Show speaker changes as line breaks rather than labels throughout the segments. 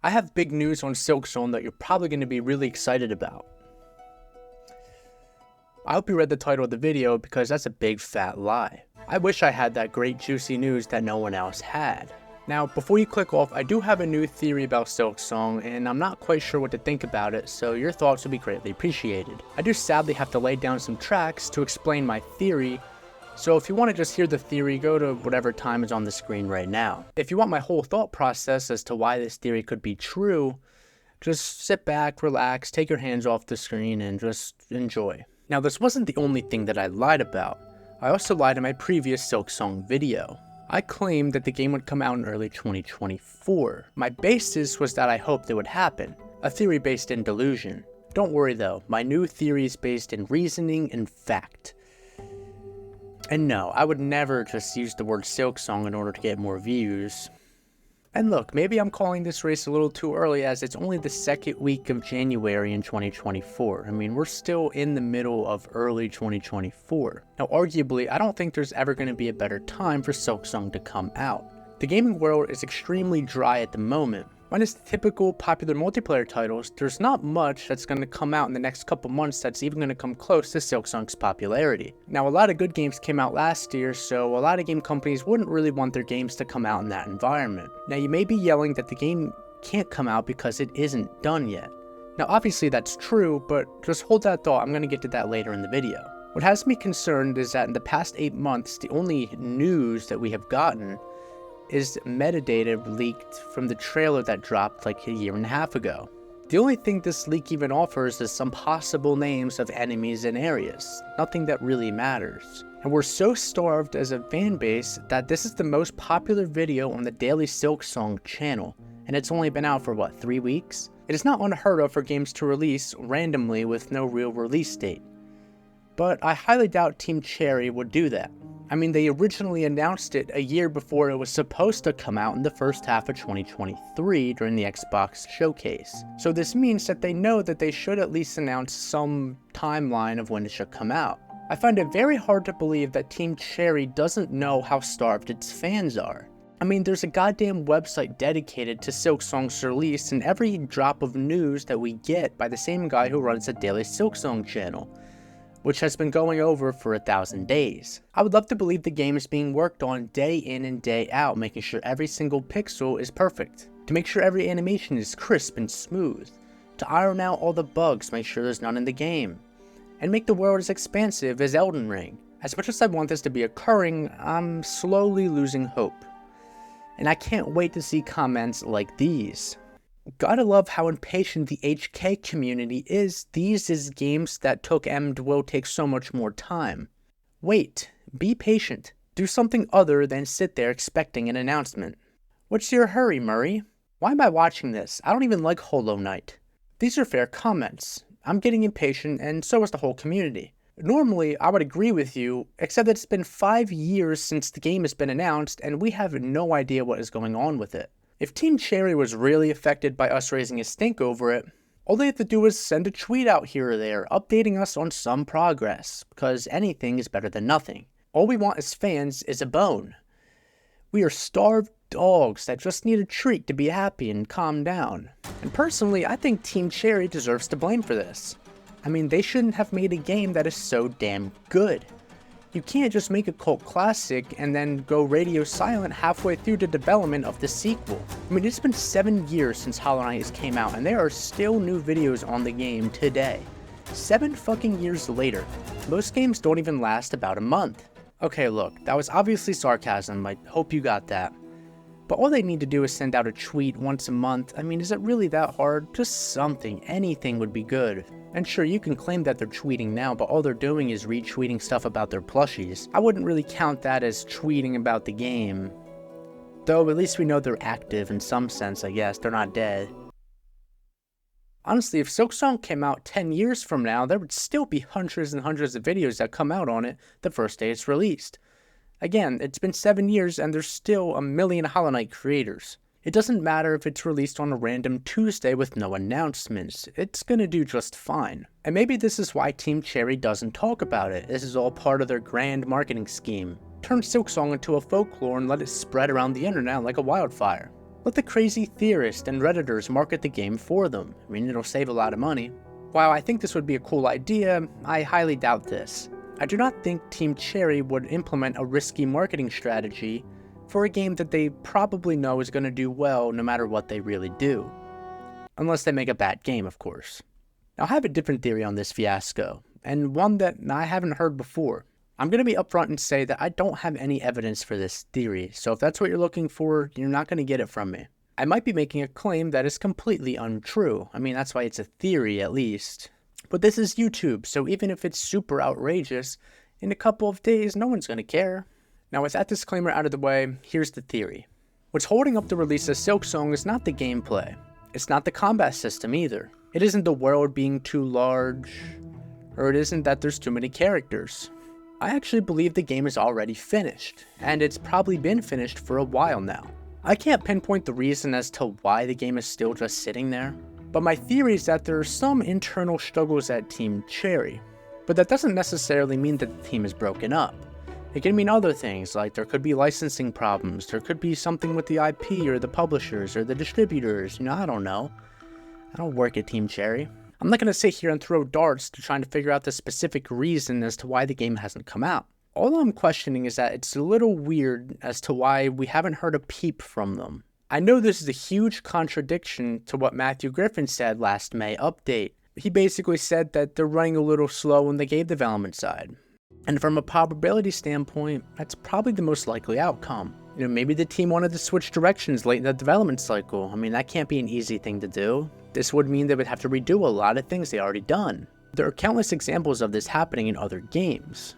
I have big news on Silksong that you're probably going to be really excited about. I hope you read the title of the video because that's a big fat lie. I wish I had that great juicy news that no one else had. Now, before you click off, I do have a new theory about Silksong, and I'm not quite sure what to think about it, so your thoughts would be greatly appreciated. I do sadly have to lay down some tracks to explain my theory, so if you want to just hear the theory, go to whatever time is on the screen right now. If you want my whole thought process as to why this theory could be true, just sit back, relax, take your hands off the screen, and just enjoy. Now, this wasn't the only thing that I lied about. I also lied in my previous Silksong video. I claimed that the game would come out in early 2024. My basis was that I hoped it would happen, a theory based in delusion. Don't worry though, my new theory is based in reasoning and fact. And no, I would never just use the word Silksong in order to get more views. And look, maybe I'm calling this race a little too early as it's only the second week of January in 2024. I mean, we're still in the middle of early 2024. Now, arguably, I don't think there's ever going to be a better time for Silksong to come out. The gaming world is extremely dry at the moment. Minus the typical popular multiplayer titles, there's not much that's going to come out in the next couple months that's even going to come close to Silksong's popularity. Now, a lot of good games came out last year, so a lot of game companies wouldn't really want their games to come out in that environment. Now, you may be yelling that the game can't come out because it isn't done yet. Now, obviously that's true, but just hold that thought, I'm going to get to that later in the video. What has me concerned is that in the past 8 months, the only news that we have gotten is metadata leaked from the trailer that dropped like a year and a half ago. The only thing this leak even offers is some possible names of enemies and areas, nothing that really matters. And we're so starved as a fan base that this is the most popular video on the daily Silksong channel, and it's only been out for what, 3 weeks? It is not unheard of for games to release randomly with no real release date. But I highly doubt Team Cherry would do that. I mean, they originally announced it a year before it was supposed to come out in the first half of 2023 during the Xbox showcase. So this means that they know that they should at least announce some timeline of when it should come out. I find it very hard to believe that Team Cherry doesn't know how starved its fans are. I mean, there's a goddamn website dedicated to Silksong's release and every drop of news that we get by the same guy who runs the daily Silksong channel, which has been going over for 1,000 days. I would love to believe the game is being worked on day in and day out, making sure every single pixel is perfect, to make sure every animation is crisp and smooth, to iron out all the bugs, make sure there's none in the game, and make the world as expansive as Elden Ring. As much as I want this to be occurring, I'm slowly losing hope. And I can't wait to see comments like these. Gotta love how impatient the HK community is. These is games that took and will take so much more time. Wait, be patient. Do something other than sit there expecting an announcement. What's your hurry, Murray? Why am I watching this? I don't even like Hollow Knight. These are fair comments. I'm getting impatient and so is the whole community. Normally, I would agree with you, except that it's been 5 years since the game has been announced and we have no idea what is going on with it. If Team Cherry was really affected by us raising a stink over it, all they have to do is send a tweet out here or there, updating us on some progress, because anything is better than nothing. All we want as fans is a bone. We are starved dogs that just need a treat to be happy and calm down. And personally, I think Team Cherry deserves to blame for this. I mean, they shouldn't have made a game that is so damn good. You can't just make a cult classic and then go radio silent halfway through the development of the sequel. I mean, it's been 7 years since Hollow Knight came out and there are still new videos on the game today. 7 fucking years later. Most games don't even last about a month. Okay, look, that was obviously sarcasm, I hope you got that. But all they need to do is send out a tweet once a month. I mean, is it really that hard? Just something, anything would be good. And sure, you can claim that they're tweeting now, but all they're doing is retweeting stuff about their plushies. I wouldn't really count that as tweeting about the game. Though, at least we know they're active in some sense, I guess. They're not dead. Honestly, if Silksong came out 10 years from now, there would still be hundreds and hundreds of videos that come out on it the first day it's released. Again, it's been 7 years and there's still a million Hollow Knight creators. It doesn't matter if it's released on a random Tuesday with no announcements, it's gonna do just fine. And maybe this is why Team Cherry doesn't talk about it. This is all part of their grand marketing scheme. Turn Silksong into a folklore and let it spread around the internet like a wildfire. Let the crazy theorists and redditors market the game for them. I mean, it'll save a lot of money. While I think this would be a cool idea, I highly doubt this. I do not think Team Cherry would implement a risky marketing strategy for a game that they probably know is going to do well no matter what they really do. Unless they make a bad game, of course. Now, I have a different theory on this fiasco, and one that I haven't heard before. I'm going to be upfront and say that I don't have any evidence for this theory, so if that's what you're looking for, you're not going to get it from me. I might be making a claim that is completely untrue. I mean, that's why it's a theory at least. But this is YouTube, so even if it's super outrageous, in a couple of days, no one's going to care. Now, with that disclaimer out of the way, here's the theory. What's holding up the release of Silksong is not the gameplay. It's not the combat system either. It isn't the world being too large, or it isn't that there's too many characters. I actually believe the game is already finished, and it's probably been finished for a while now. I can't pinpoint the reason as to why the game is still just sitting there, but my theory is that there are some internal struggles at Team Cherry. But that doesn't necessarily mean that the team is broken up. It can mean other things, like there could be licensing problems, there could be something with the IP or the publishers or the distributors, I don't know. I don't work at Team Cherry. I'm not going to sit here and throw darts to trying to figure out the specific reason as to why the game hasn't come out. All I'm questioning is that it's a little weird as to why we haven't heard a peep from them. I know this is a huge contradiction to what Matthew Griffin said last May update. He basically said that they're running a little slow in the game development side. And from a probability standpoint, that's probably the most likely outcome. Maybe the team wanted to switch directions late in the development cycle. I mean, that can't be an easy thing to do. This would mean they would have to redo a lot of things they already done. There are countless examples of this happening in other games.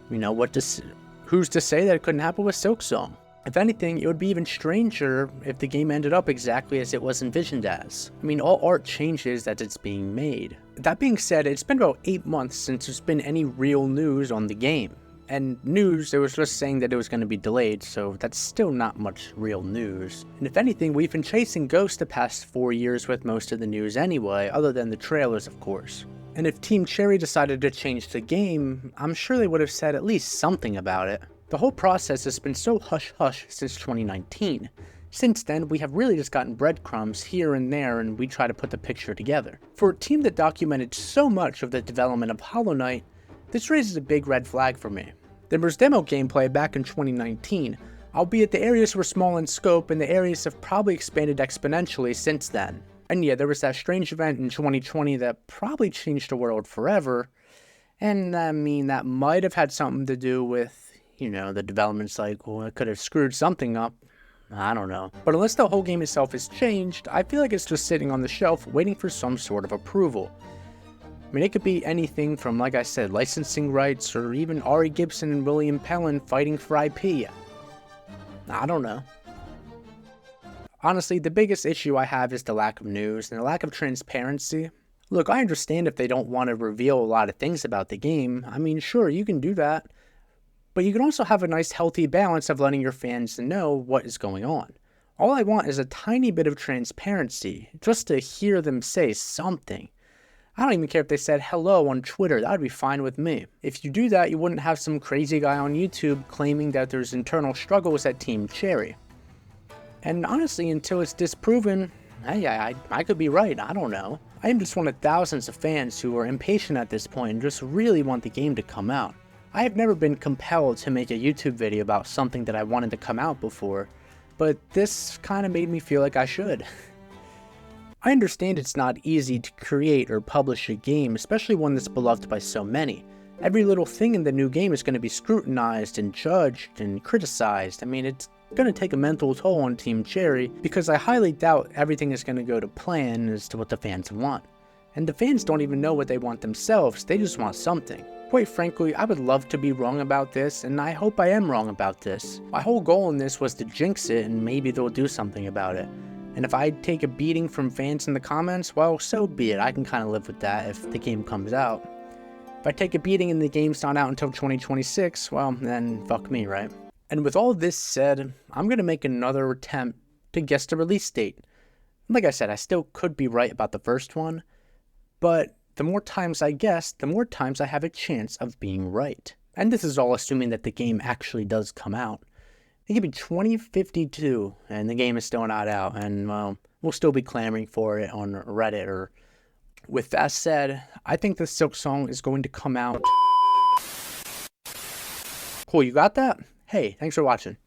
Who's to say that it couldn't happen with Silksong? If anything, it would be even stranger if the game ended up exactly as it was envisioned as. I mean, all art changes as it's being made. That being said, it's been about 8 months since there's been any real news on the game. And news, it was just saying that it was going to be delayed, so that's still not much real news. And if anything, we've been chasing Ghost the past 4 years with most of the news anyway, other than the trailers, of course. And if Team Cherry decided to change the game, I'm sure they would have said at least something about it. The whole process has been so hush-hush since 2019. Since then, we have really just gotten breadcrumbs here and there, and we try to put the picture together. For a team that documented so much of the development of Hollow Knight, this raises a big red flag for me. There was demo gameplay back in 2019, albeit the areas were small in scope and the areas have probably expanded exponentially since then. And yeah, there was that strange event in 2020 that probably changed the world forever, and I mean, that might have had something to do with, the development cycle. It could have screwed something up. I don't know. But unless the whole game itself has changed, I feel like it's just sitting on the shelf waiting for some sort of approval. I mean, it could be anything from, like I said, licensing rights, or even Ari Gibson and William Pellin fighting for IP. I don't know. Honestly, the biggest issue I have is the lack of news and the lack of transparency. Look, I understand if they don't want to reveal a lot of things about the game. I mean, sure, you can do that. But you can also have a nice healthy balance of letting your fans know what is going on. All I want is a tiny bit of transparency, just to hear them say something. I don't even care if they said hello on Twitter, that would be fine with me. If you do that, you wouldn't have some crazy guy on YouTube claiming that there's internal struggles at Team Cherry. And honestly, until it's disproven, hey, I could be right, I don't know. I am just one of thousands of fans who are impatient at this point and just really want the game to come out. I have never been compelled to make a YouTube video about something that I wanted to come out before, but this kind of made me feel like I should. I understand it's not easy to create or publish a game, especially one that's beloved by so many. Every little thing in the new game is going to be scrutinized and judged and criticized. I mean, it's going to take a mental toll on Team Cherry, because I highly doubt everything is going to go to plan as to what the fans want. And the fans don't even know what they want themselves, they just want something. Quite frankly, I would love to be wrong about this, and I hope I am wrong about this. My whole goal in this was to jinx it, and maybe they'll do something about it. And if I take a beating from fans in the comments, well, so be it. I can kind of live with that if the game comes out. If I take a beating and the game's not out until 2026, well, then fuck me, right? And with all this said, I'm going to make another attempt to guess the release date. Like I said, I still could be right about the first one, but the more times I guess, the more times I have a chance of being right. And this is all assuming that the game actually does come out. It could be 2052 and the game is still not out, and well, we'll still be clamoring for it on Reddit. Or with that said, I think the Silksong is going to come out. Cool, you got that? Hey, thanks for watching.